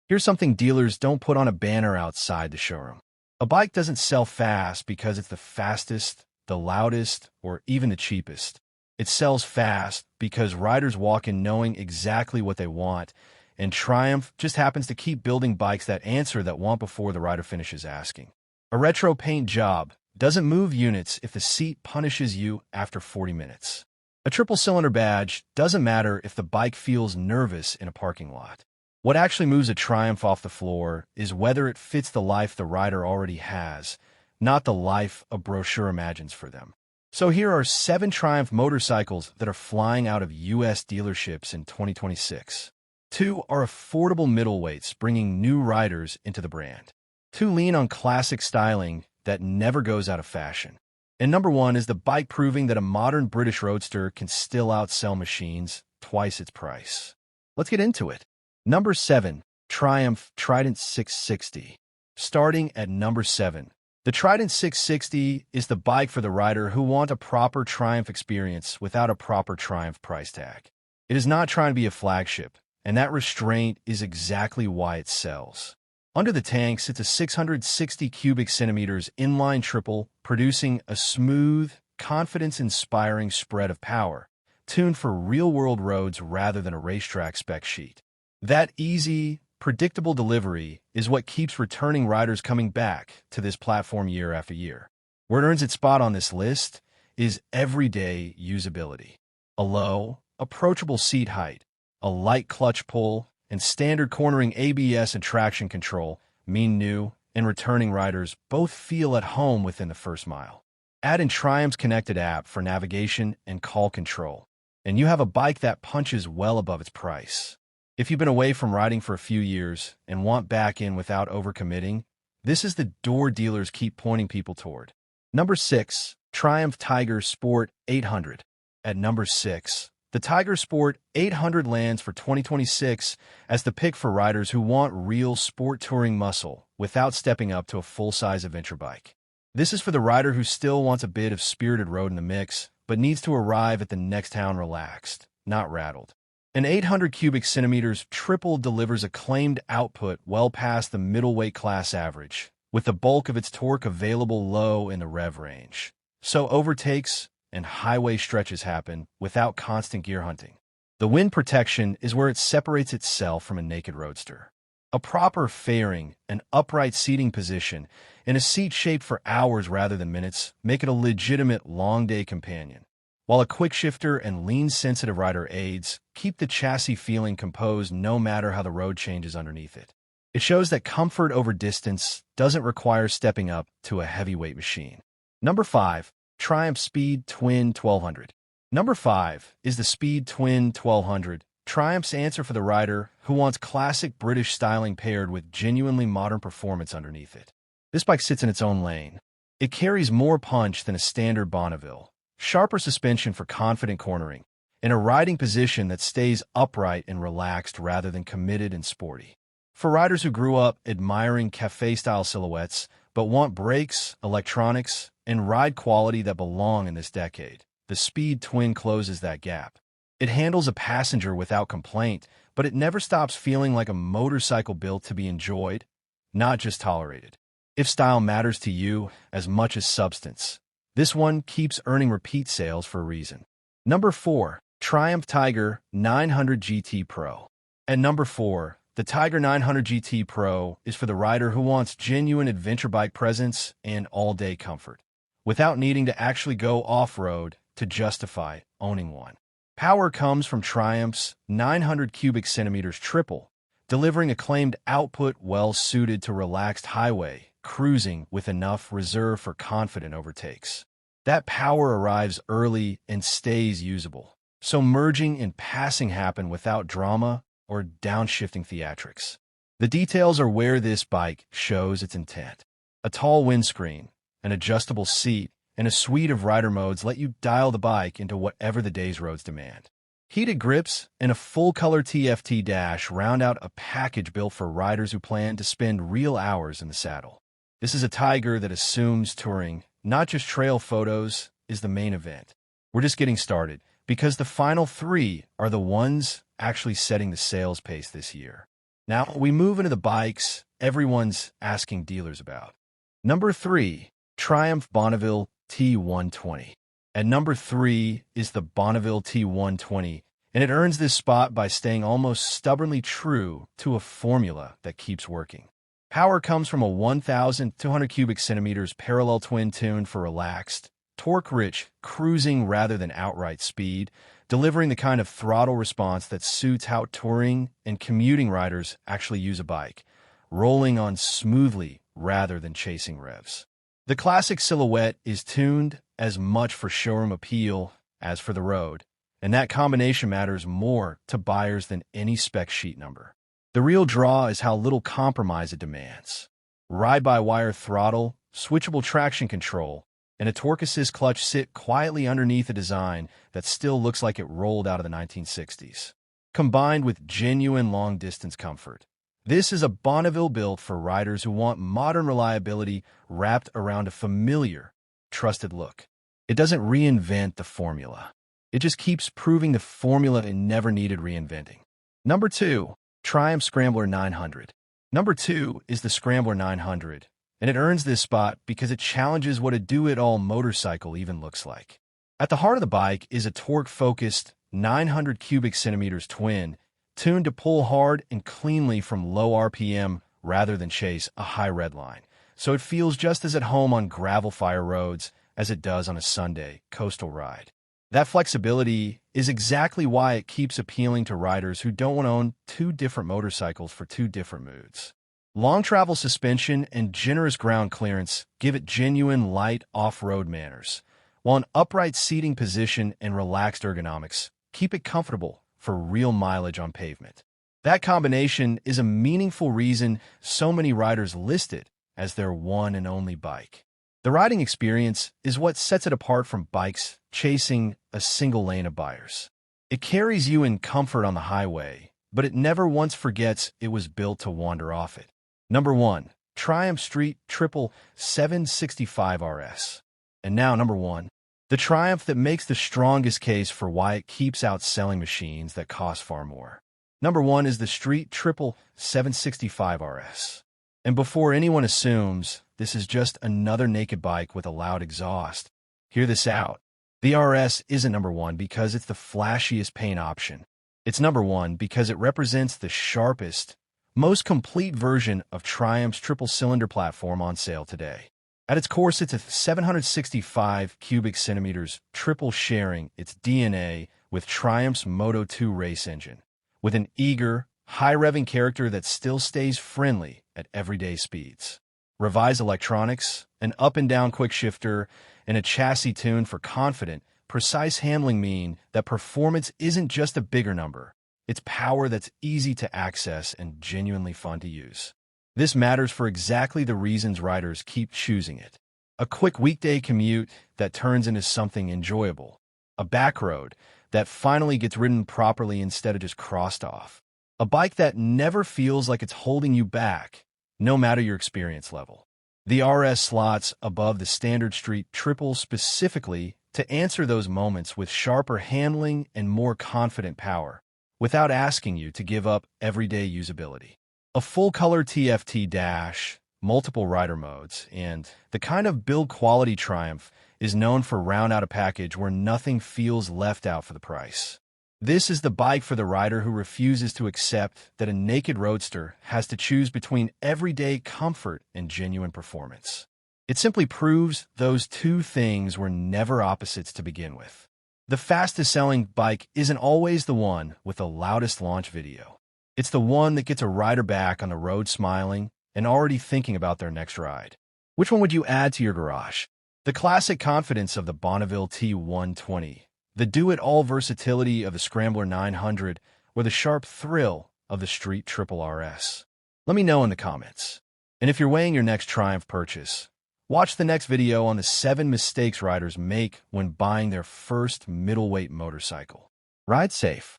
Here's something dealers don't put on a banner outside the showroom. A bike doesn't sell fast because it's the fastest, the loudest, or even the cheapest. It sells fast because riders walk in knowing exactly what they want, and Triumph just happens to keep building bikes that answer that want before the rider finishes asking. A retro paint job doesn't move units if the seat punishes you after 40 minutes. A triple-cylinder badge doesn't matter if the bike feels nervous in a parking lot. What actually moves a Triumph off the floor is whether it fits the life the rider already has, not the life a brochure imagines for them. So here are 7 Triumph motorcycles that are flying out of U.S. dealerships in 2026. 2 are affordable middleweights bringing new riders into the brand. 2 lean on classic styling that never goes out of fashion. And number 1 is the bike proving that a modern British roadster can still outsell machines twice its price. Let's get into it. Number 7, Triumph Trident 660. Starting at number 7, the Trident 660 is the bike for the rider who want a proper Triumph experience without a proper Triumph price tag. It is not trying to be a flagship, and that restraint is exactly why it sells. Under the tank sits a 660 cubic centimeters inline triple, producing a smooth, confidence-inspiring spread of power, tuned for real-world roads rather than a racetrack spec sheet. That easy, predictable delivery is what keeps returning riders coming back to this platform year after year. Where it earns its spot on this list is everyday usability. A low, approachable seat height, a light clutch pull, and standard cornering ABS and traction control mean new and returning riders both feel at home within the first mile. Add in Triumph's connected app for navigation and call control, and you have a bike that punches well above its price. If you've been away from riding for a few years and want back in without overcommitting, this is the door dealers keep pointing people toward. Number 6, Triumph Tiger Sport 800. At number 6, the Tiger Sport 800 lands for 2026 as the pick for riders who want real sport touring muscle without stepping up to a full-size adventure bike. This is for the rider who still wants a bit of spirited road in the mix, but needs to arrive at the next town relaxed, not rattled. An 800 cubic centimeters triple delivers acclaimed output well past the middleweight class average, with the bulk of its torque available low in the rev range. So overtakes and highway stretches happen without constant gear hunting. The wind protection is where it separates itself from a naked roadster. A proper fairing and upright seating position and a seat shaped for hours rather than minutes make it a legitimate long-day companion, while a quick shifter and lean-sensitive rider aids keep the chassis feeling composed no matter how the road changes underneath it. It shows that comfort over distance doesn't require stepping up to a heavyweight machine. Number 5, Triumph Speed Twin 1200. Number 5 is the Speed Twin 1200, Triumph's answer for the rider who wants classic British styling paired with genuinely modern performance underneath it. This bike sits in its own lane. It carries more punch than a standard Bonneville, sharper suspension for confident cornering, and a riding position that stays upright and relaxed rather than committed and sporty. For riders who grew up admiring cafe-style silhouettes but want brakes, electronics, and ride quality that belong in this decade, the Speed Twin closes that gap. It handles a passenger without complaint, but it never stops feeling like a motorcycle built to be enjoyed, not just tolerated. If style matters to you as much as substance, this one keeps earning repeat sales for a reason. Number 4, Triumph Tiger 900 GT Pro. At number 4, the Tiger 900 GT Pro is for the rider who wants genuine adventure bike presence and all-day comfort, without needing to actually go off-road to justify owning one. Power comes from Triumph's 900 cubic centimeters triple, delivering acclaimed output well-suited to relaxed highway cruising with enough reserve for confident overtakes. That power arrives early and stays usable, so merging and passing happen without drama or downshifting theatrics. The details are where this bike shows its intent. A tall windscreen, an adjustable seat, and a suite of rider modes let you dial the bike into whatever the day's roads demand. Heated grips and a full-color TFT dash round out a package built for riders who plan to spend real hours in the saddle. This is a Tiger that assumes touring, not just trail photos, is the main event. We're just getting started, because the final 3 are the ones actually setting the sales pace this year. Now, we move into the bikes everyone's asking dealers about. Number 3, Triumph Bonneville T120. At number 3 is the Bonneville T120, and it earns this spot by staying almost stubbornly true to a formula that keeps working. Power comes from a 1,200 cubic centimeters parallel twin tuned for relaxed, torque-rich cruising rather than outright speed, delivering the kind of throttle response that suits how touring and commuting riders actually use a bike, rolling on smoothly rather than chasing revs. The classic silhouette is tuned as much for showroom appeal as for the road, and that combination matters more to buyers than any spec sheet number. The real draw is how little compromise it demands. Ride-by-wire throttle, switchable traction control, and a torque assist clutch sit quietly underneath a design that still looks like it rolled out of the 1960s. Combined with genuine long-distance comfort, this is a Bonneville built for riders who want modern reliability wrapped around a familiar, trusted look. It doesn't reinvent the formula. It just keeps proving the formula it never needed reinventing. Number 2, Triumph Scrambler 900. Number 2 is the Scrambler 900, and it earns this spot because it challenges what a do-it-all motorcycle even looks like. At the heart of the bike is a torque-focused 900 cubic centimeters twin, tuned to pull hard and cleanly from low RPM rather than chase a high red line, so it feels just as at home on gravel-fire roads as it does on a Sunday coastal ride. That flexibility is exactly why it keeps appealing to riders who don't want to own two different motorcycles for two different moods. Long travel suspension and generous ground clearance give it genuine light off-road manners, while an upright seating position and relaxed ergonomics keep it comfortable for real mileage on pavement. That combination is a meaningful reason so many riders list it as their one and only bike. The riding experience is what sets it apart from bikes chasing a single lane of buyers. It carries you in comfort on the highway, but it never once forgets it was built to wander off it. Number 1, Triumph Street Triple 765 RS. And now number 1, the Triumph that makes the strongest case for why it keeps outselling machines that cost far more. Number 1 is the Street Triple 765 RS. And before anyone assumes this is just another naked bike with a loud exhaust, hear this out. The RS isn't number 1 because it's the flashiest paint option. It's number 1 because it represents the sharpest, most complete version of Triumph's triple-cylinder platform on sale today. At its core sits a 765 cubic centimeters triple sharing its DNA with Triumph's Moto 2 race engine, with an eager, high-revving character that still stays friendly at everyday speeds. Revised electronics, an up-and-down quick shifter, and a chassis tuned for confident, precise handling mean that performance isn't just a bigger number. It's power that's easy to access and genuinely fun to use. This matters for exactly the reasons riders keep choosing it. A quick weekday commute that turns into something enjoyable. A back road that finally gets ridden properly instead of just crossed off. A bike that never feels like it's holding you back, no matter your experience level. The RS slots above the standard Street Triple specifically to answer those moments with sharper handling and more confident power, without asking you to give up everyday usability. A full-color TFT dash, multiple rider modes, and the kind of build quality Triumph is known for round out a package where nothing feels left out for the price. This is the bike for the rider who refuses to accept that a naked roadster has to choose between everyday comfort and genuine performance. It simply proves those two things were never opposites to begin with. The fastest-selling bike isn't always the one with the loudest launch video. It's the one that gets a rider back on the road smiling and already thinking about their next ride. Which one would you add to your garage? The classic confidence of the Bonneville T120, the do-it-all versatility of the Scrambler 900, or the sharp thrill of the Street Triple RS? Let me know in the comments. And if you're weighing your next Triumph purchase, watch the next video on the 7 mistakes riders make when buying their first middleweight motorcycle. Ride safe.